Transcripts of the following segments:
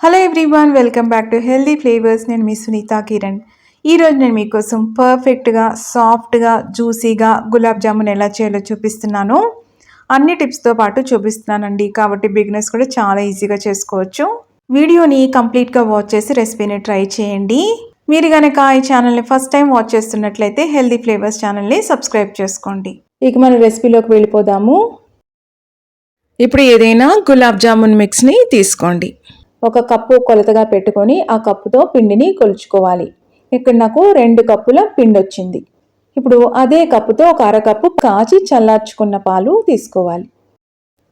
Hello everyone, welcome back to healthy flavours. నేను మీ సునీత కిరణ్. ఈరోజు నేను మీకోసం పర్ఫెక్ట్గా సాఫ్ట్గా జ్యూసీగా గులాబ్ జామున్ ఎలా చేయాలో చూపిస్తున్నాను. అన్ని టిప్స్తో పాటు చూపిస్తున్నానండి, కాబట్టి బిగినర్స్ కూడా చాలా ఈజీగా చేసుకోవచ్చు. వీడియోని కంప్లీట్గా వాచ్ చేసి రెసిపీని ట్రై చేయండి. మీరు కనుక ఈ ఛానల్ని ఫస్ట్ టైం వాచ్ చేస్తున్నట్లయితే హెల్దీ ఫ్లేవర్స్ ఛానల్ని సబ్స్క్రైబ్ చేసుకోండి. ఇక మన రెసిపీలోకి వెళ్ళిపోదాము. ఇప్పుడు ఏదైనా గులాబ్ జామున్ మిక్స్ని తీసుకోండి. ఒక కప్పు కొలతగా పెట్టుకొని ఆ కప్పుతో పిండిని కొలుచుకోవాలి. ఇక్కడ నాకు 2 కప్పుల పిండి వచ్చింది. ఇప్పుడు అదే కప్పుతో ఒక అరకప్పు కాచి చల్లార్చుకున్న పాలు తీసుకోవాలి.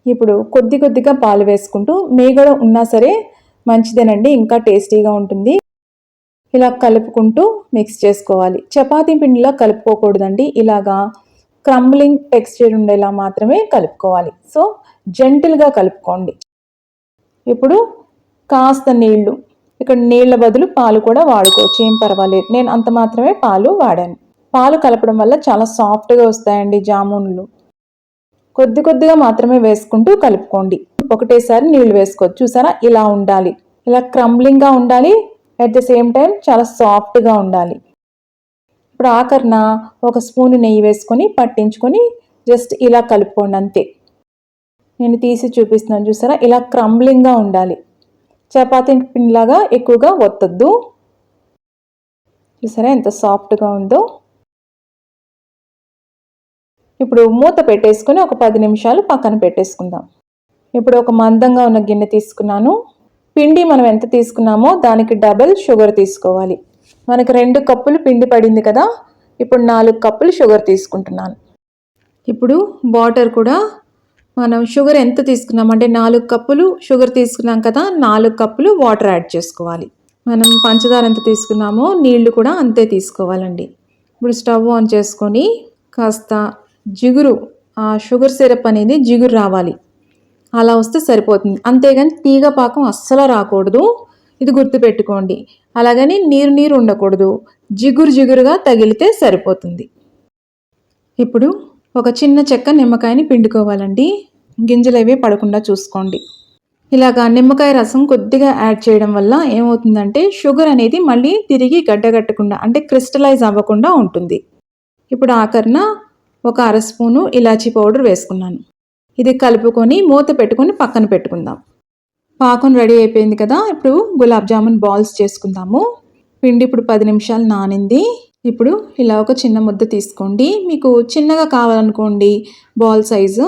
ఇప్పుడు కొద్ది కొద్దిగా పాలు వేసుకుంటూ, మీగడ ఉన్నా సరే మంచిదేనండి, ఇంకా టేస్టీగా ఉంటుంది. ఇలా కలుపుకుంటూ మిక్స్ చేసుకోవాలి. చపాతీ పిండిలా కలుపుకోకూడదండి, ఇలాగా క్రంబ్లింగ్ టెక్స్చర్ ఉండేలా మాత్రమే కలుపుకోవాలి. సో జెంటిల్గా కలుపుకోండి. ఇప్పుడు కాస్త నీళ్లు, ఇక్కడ నీళ్ల బదులు పాలు కూడా వాడుకోవచ్చు, ఏం పర్వాలేదు. నేను అంత మాత్రమే పాలు వాడాను. పాలు కలపడం వల్ల చాలా సాఫ్ట్గా వస్తాయండి జామున్లు. కొద్ది కొద్దిగా మాత్రమే వేసుకుంటూ కలుపుకోండి. ఒకటేసారి నీళ్లు వేసుకోవచ్చు. చూసారా, ఇలా ఉండాలి. ఇలా క్రంబ్లింగ్గా ఉండాలి, అట్ ద సేమ్ టైం చాలా సాఫ్ట్గా ఉండాలి. ఇప్పుడు ఆఖరిన ఒక స్పూన్ నెయ్యి వేసుకొని పట్టించుకొని జస్ట్ ఇలా కలుపుకోండి, అంతే. నేను తీసి చూపిస్తున్నాను, చూసారా, ఇలా క్రంబ్లింగ్గా ఉండాలి. చపాతీ పిండిలాగా ఎక్కువగా ఒత్తద్దు. చూసారా ఎంత సాఫ్ట్గా ఉందో. ఇప్పుడు మూత పెట్టేసుకొని ఒక 10 నిమిషాలు పక్కన పెట్టేసుకుందాం. ఇప్పుడు ఒక మందంగా ఉన్న గిన్నె తీసుకున్నాను. పిండి మనం ఎంత తీసుకున్నామో దానికి డబుల్ షుగర్ తీసుకోవాలి. మనకు 2 కప్పులు పిండి పడింది కదా, ఇప్పుడు 4 కప్పులు షుగర్ తీసుకుంటున్నాను. ఇప్పుడు వాటర్ కూడా మనం షుగర్ ఎంత తీసుకున్నామంటే 4 కప్పులు షుగర్ తీసుకున్నాం కదా, 4 కప్పులు వాటర్ యాడ్ చేసుకోవాలి. మనం పంచదార ఎంత తీసుకున్నామో నీళ్లు కూడా అంతే తీసుకోవాలండి. ఇప్పుడు స్టవ్ ఆన్ చేసుకొని కాస్త జిగురు, ఆ షుగర్ సిరప్ అనేది జిగురు రావాలి, అలా వస్తే సరిపోతుంది. అంతేగాని తీగ పాకం అస్సలు రాకూడదు, ఇది గుర్తుపెట్టుకోండి. అలాగని నీరు నీరు ఉండకూడదు, జిగురు జిగురుగా తగిలితే సరిపోతుంది. ఇప్పుడు ఒక చిన్న చెక్క నిమ్మకాయని పిండుకోవాలండి, గింజలు అవి పడకుండా చూసుకోండి. ఇలాగా నిమ్మకాయ రసం కొద్దిగా యాడ్ చేయడం వల్ల ఏమవుతుందంటే షుగర్ అనేది మళ్ళీ తిరిగి గడ్డగట్టకుండా, అంటే క్రిస్టలైజ్ అవ్వకుండా ఉంటుంది. ఇప్పుడు ఆఖరిన ఒక 1/2 స్పూను ఇలాచీ పౌడర్ వేసుకున్నాను. ఇది కలుపుకొని మూత పెట్టుకొని పక్కన పెట్టుకుందాం. పాకం రెడీ అయిపోయింది కదా, ఇప్పుడు గులాబ్ జామున్ బాల్స్ చేసుకుందాము. పిండి ఇప్పుడు 10 నిమిషాలు నానింది. ఇప్పుడు ఇలా ఒక చిన్న ముద్ద తీసుకోండి. మీకు చిన్నగా కావాలనుకోండి బాల్ సైజు,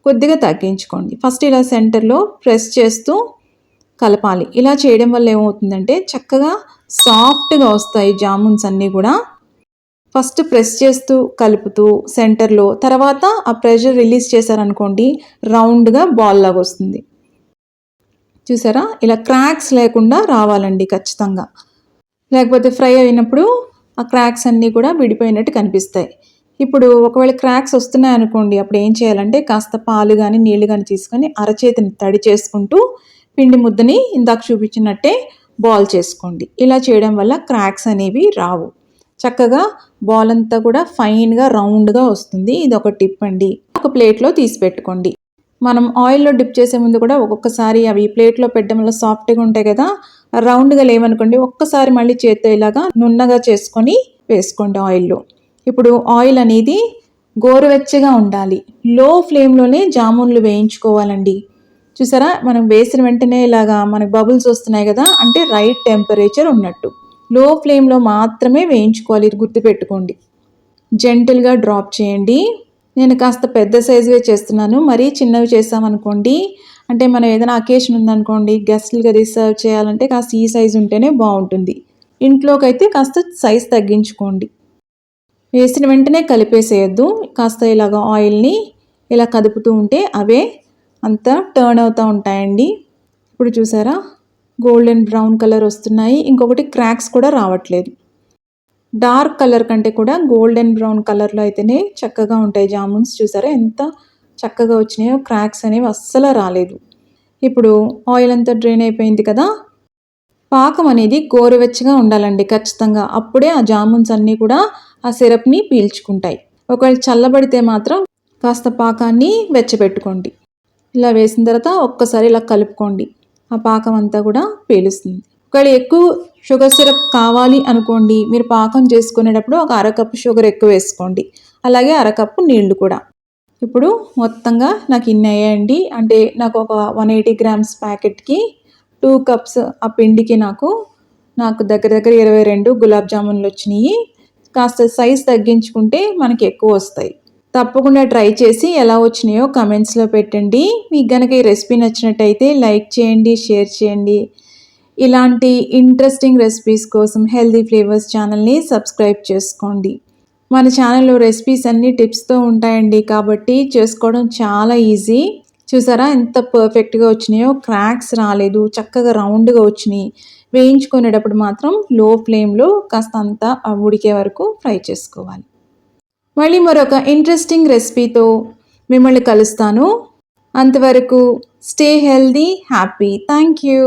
కొద్దిగా తగ్గించుకోండి. ఫస్ట్ ఇలా సెంటర్లో ప్రెస్ చేస్తూ కలపాలి. ఇలా చేయడం వల్ల ఏమవుతుందంటే చక్కగా సాఫ్ట్గా వస్తాయి జామున్స్ అన్నీ కూడా. ఫస్ట్ ప్రెస్ చేస్తూ కలుపుతూ సెంటర్లో, తర్వాత ఆ ప్రెషర్ రిలీజ్ చేశారనుకోండి రౌండ్గా బాల్ లాగా వస్తుంది. చూసారా, ఇలా క్రాక్స్ లేకుండా రావాలండి ఖచ్చితంగా, లేకపోతే ఫ్రై అయినప్పుడు ఆ క్రాక్స్ అన్నీ కూడా విడిపోయినట్టు కనిపిస్తాయి. ఇప్పుడు ఒకవేళ క్రాక్స్ వస్తున్నాయి అనుకోండి, అప్పుడు ఏం చేయాలంటే కాస్త పాలు కానీ నీళ్లు కానీ తీసుకొని అరచేతిని తడి చేసుకుంటూ పిండి ముద్దని ఇందాక చూపించినట్టే బాల్ చేసుకోండి. ఇలా చేయడం వల్ల క్రాక్స్ అనేవి రావు, చక్కగా బాల్ అంతా కూడా ఫైన్గా రౌండ్గా వస్తుంది. ఇది ఒక టిప్ అండి. ఒక ప్లేట్లో తీసి పెట్టుకోండి. మనం ఆయిల్లో డిప్ చేసే ముందు కూడా ఒక్కొక్కసారి అవి ప్లేట్లో పెట్టడం వల్ల సాఫ్ట్గా ఉంటాయి కదా, రౌండ్గా లేవనుకోండి ఒక్కసారి మళ్ళీ చేత్తో ఇలాగా నున్నగా చేసుకొని వేసుకోండి ఆయిల్లో. ఇప్పుడు ఆయిల్ అనేది గోరువెచ్చగా ఉండాలి, లో ఫ్లేమ్లోనే జామున్లు వేయించుకోవాలండి. చూసారా, మనం వేసిన వెంటనే ఇలాగా మనకు బబుల్స్ వస్తున్నాయి కదా, అంటే రైట్ టెంపరేచర్ ఉన్నట్టు. లో ఫ్లేమ్లో మాత్రమే వేయించుకోవాలి, ఇది గుర్తుపెట్టుకోండి. జెంటిల్గా డ్రాప్ చేయండి. నేను కాస్త పెద్ద సైజువే చేస్తున్నాను, మరీ చిన్నవి చేసామనుకోండి, అంటే మనం ఏదైనా అకేషన్ ఉందనుకోండి గెస్ట్లుగా అది సర్వ్ చేయాలంటే కాస్త ఈ సైజు ఉంటేనే బాగుంటుంది. ఇంట్లోకి అయితే కాస్త సైజ్ తగ్గించుకోండి. వేసిన వెంటనే కలిపేసేయద్దు, కాస్త ఇలాగ ఆయిల్ని ఇలా కదుపుతూ ఉంటే అవే అంతా టర్న్ అవుతూ ఉంటాయండి. ఇప్పుడు చూసారా గోల్డెన్ బ్రౌన్ కలర్ వస్తున్నాయి, ఇంకొకటి క్రాక్స్ కూడా రావట్లేదు. డార్క్ కలర్ కంటే కూడా గోల్డెన్ బ్రౌన్ కలర్లో అయితేనే చక్కగా ఉంటాయి జామున్స్. చూసారా ఎంత చక్కగా వచ్చినాయో, క్రాక్స్ అనేవి అస్సలు రాలేదు. ఇప్పుడు ఆయిల్ అంతా డ్రైన్ అయిపోయింది కదా, పాకం అనేది గోరువెచ్చగా ఉండాలండి ఖచ్చితంగా, అప్పుడే ఆ జామున్స్ అన్నీ కూడా ఆ సిరప్ని పీల్చుకుంటాయి. ఒకవేళ చల్లబడితే మాత్రం కాస్త పాకాన్ని వెచ్చబెట్టుకోండి. ఇలా వేసిన తర్వాత ఒక్కసారి ఇలా కలుపుకోండి. ఆ పాకం అంతా కూడా పీలుస్తుంది. ఒకవేళ ఎక్కువ షుగర్ సిరప్ కావాలి అనుకోండి, మీరు పాకం చేసుకునేటప్పుడు ఒక అరకప్పు షుగర్ ఎక్కువ వేసుకోండి, అలాగే అరకప్పు నీళ్లు కూడా. ఇప్పుడు మొత్తంగా నాకు ఇన్ని అయ్యాయండి. అంటే నాకు ఒక 180 గ్రామ్స్ ప్యాకెట్కి 2 కప్స్ ఆ పిండికి నాకు దగ్గర దగ్గర 22 గులాబ్ జామున్లు వచ్చినాయి. కాస్త సైజ్ తగ్గించుకుంటే మనకి ఎక్కువ వస్తాయి. తప్పకుండా ట్రై చేసి ఎలా వచ్చినాయో కమెంట్స్లో పెట్టండి. మీకు కనుక ఈ రెసిపీ నచ్చినట్టయితే లైక్ చేయండి, షేర్ చేయండి. ఇలాంటి ఇంట్రెస్టింగ్ రెసిపీస్ కోసం హెల్దీ ఫ్లేవర్స్ ఛానల్ని సబ్స్క్రైబ్ చేసుకోండి. మన ఛానల్లో రెసిపీస్ అన్నీ టిప్స్తో ఉంటాయండి, కాబట్టి చేసుకోవడం చాలా ఈజీ. చూసారా ఎంత పర్ఫెక్ట్గా వచ్చినాయో, క్రాక్స్ రాలేదు, చక్కగా రౌండ్గా వచ్చినాయి. వేయించుకునేటప్పుడు మాత్రం లో ఫ్లేమ్లో కాస్త అంతా ఉడికే వరకు ఫ్రై చేసుకోవాలి. మళ్ళీ మరొక ఇంట్రెస్టింగ్ రెసిపీతో మిమ్మల్ని కలుస్తాను. అంతవరకు stay healthy, happy. Thank you.